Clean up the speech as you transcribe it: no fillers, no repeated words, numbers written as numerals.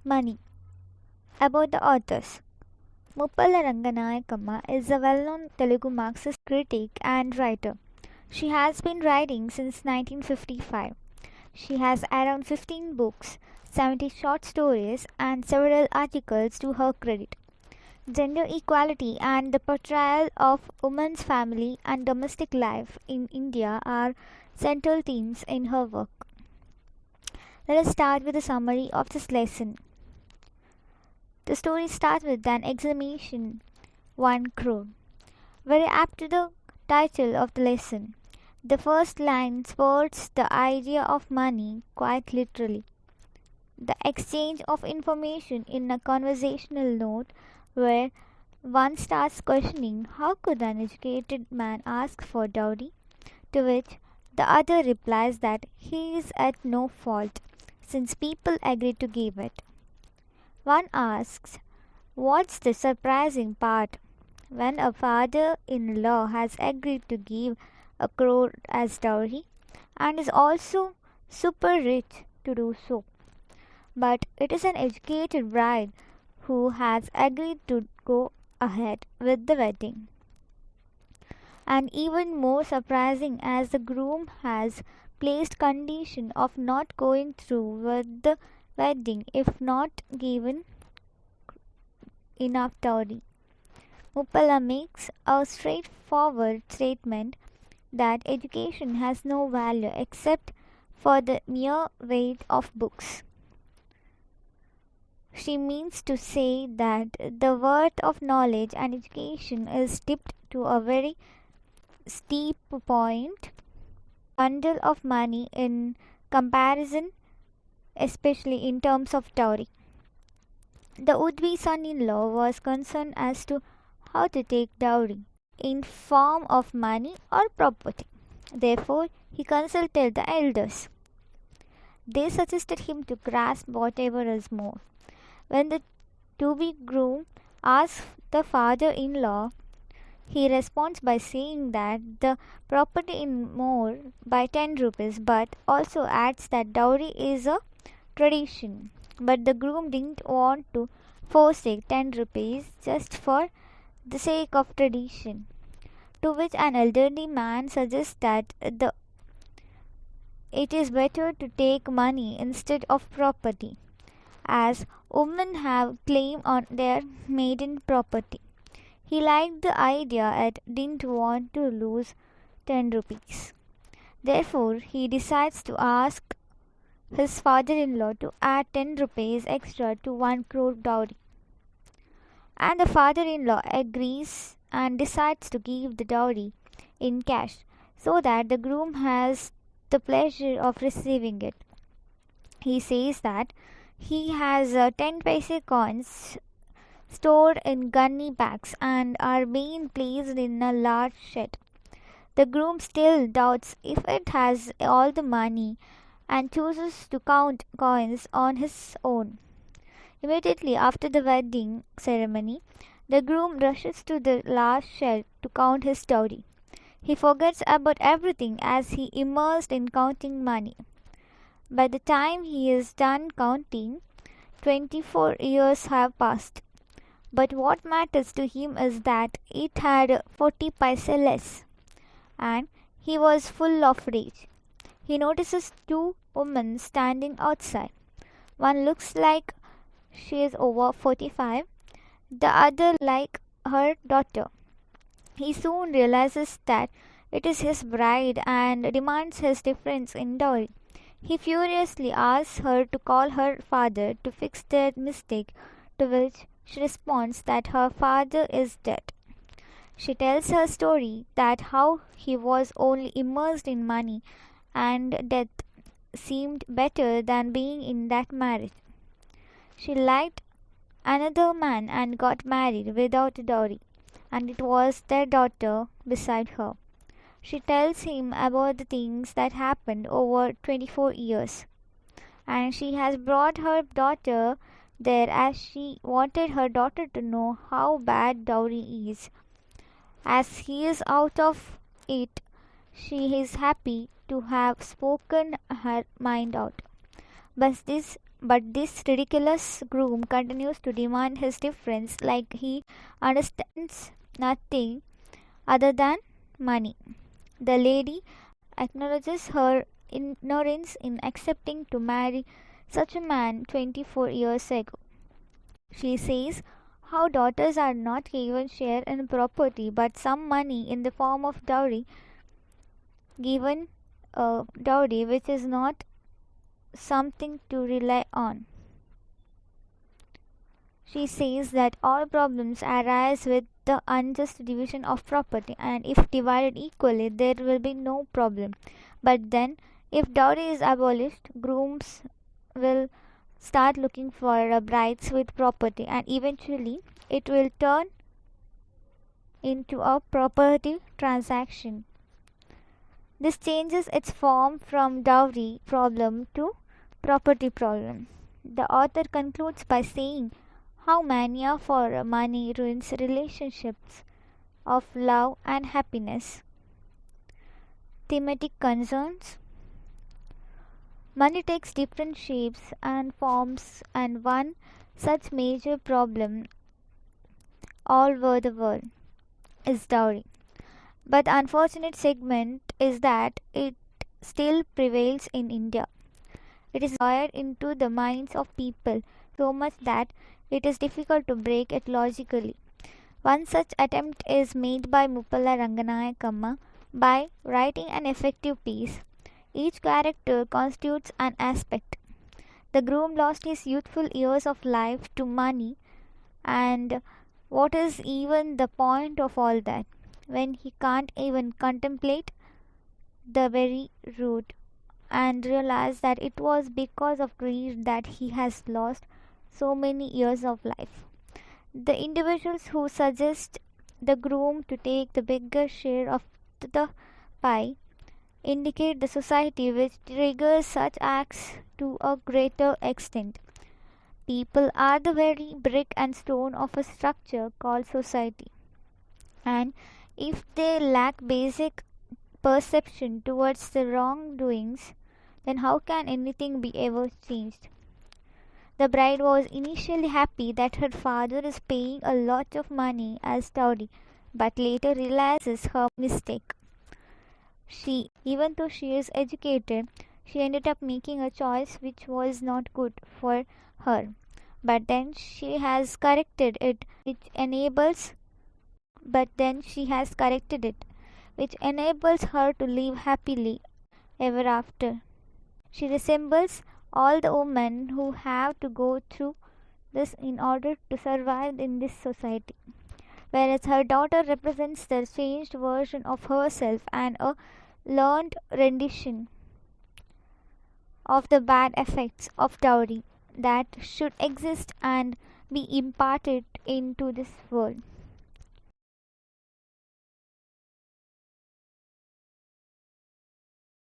Money. About the authors. Muppala Ranganayakamma is a well-known Telugu Marxist critic and writer. She has been writing since 1955. She has around 15 books, 70 short stories, and several articles to her credit. Gender equality and the portrayal of women's family and domestic life in India are central themes in her work. Let us start with a summary of this lesson. The story starts with an exclamation 1 crore, very apt to the title of the lesson. The first line sports the idea of money quite literally. The exchange of information in a conversational note where one starts questioning how could an educated man ask for dowry, to which the other replies that he is at no fault since people agree to give it. One asks, what's the surprising part when a father-in-law has agreed to give a crore as dowry and is also super rich to do so? But it is an educated bride who has agreed to go ahead with the wedding. And even more surprising, as the groom has placed condition of not going through with the wedding if not given enough dowry. Muppala makes a straightforward statement that education has no value except for the mere weight of books. She means to say that the worth of knowledge and education is tipped to a very steep point, bundle of money in comparison, especially in terms of dowry. The would-be son-in-law was concerned as to how to take dowry, in form of money or property. Therefore, he consulted the elders. They suggested him to grasp whatever is more. When the to-be groom asks the father-in-law, he responds by saying that the property in more by 10 rupees, but also adds that dowry is a tradition. But the groom didn't want to forsake 10 rupees just for the sake of tradition, to which an elderly man suggests that it is better to take money instead of property, as women have claim on their maiden property. He liked the idea and didn't want to lose 10 rupees. Therefore, he decides to ask his father-in-law to add 10 rupees extra to 1 crore dowry. And the father-in-law agrees and decides to give the dowry in cash so that the groom has the pleasure of receiving it. He says that he has 10 paise coins stored in gunny bags and are being placed in a large shed. The groom still doubts if it has all the money and chooses to count coins on his own. Immediately after the wedding ceremony, the groom rushes to the large shed to count his dowry. He forgets about everything as he immersed in counting money. By the time he is done counting, 24 years have passed. But what matters to him is that it had 40 paise less, and he was full of rage. He notices two women standing outside. One looks like she is over 45, the other like her daughter. He soon realizes that it is his bride and demands his difference in dowry. He furiously asks her to call her father to fix their mistake, to which she responds that her father is dead. She tells her story that how he was only immersed in money and death seemed better than being in that marriage. She liked another man and got married without a dowry, and it was their daughter beside her. She tells him about the things that happened over 24 years, and she has brought her daughter there as she wanted her daughter to know how bad dowry is. As he is out of it, she is happy to have spoken her mind out. But this ridiculous groom continues to demand his difference like he understands nothing other than money. The lady acknowledges her ignorance in accepting to marry such a man 24 years ago. She says how daughters are not given share in property but some money in the form of given dowry which is not something to rely on. She says that all problems arise with the unjust division of property, and if divided equally, there will be no problem. But then, if dowry is abolished, grooms will start looking for brides with property, and eventually it will turn into a property transaction. This changes its form from dowry problem to property problem. The author concludes by saying how mania for money ruins relationships of love and happiness. Thematic concerns. Money takes different shapes and forms, and one such major problem all over the world is dowry. But the unfortunate segment is that it still prevails in India. It is wired into the minds of people so much that it is difficult to break it logically. One such attempt is made by Muppala Ranganayakamma by writing an effective piece. Each character constitutes an aspect. The groom lost his youthful years of life to money, and what is even the point of all that when he can't even contemplate the very root and realize that it was because of greed that he has lost so many years of life. The individuals who suggest the groom to take the bigger share of the pie indicate the society which triggers such acts to a greater extent. People are the very brick and stone of a structure called society, and if they lack basic perception towards the wrongdoings, then how can anything be ever changed? The bride was initially happy that her father is paying a lot of money as dowry, but later realizes her mistake. Even though she is educated, she ended up making a choice which was not good for her. But then she has corrected it, which enables her to live happily ever after. She resembles all the women who have to go through this in order to survive in this society. Whereas her daughter represents the changed version of herself and a learned rendition of the bad effects of dowry that should exist and be imparted into this world.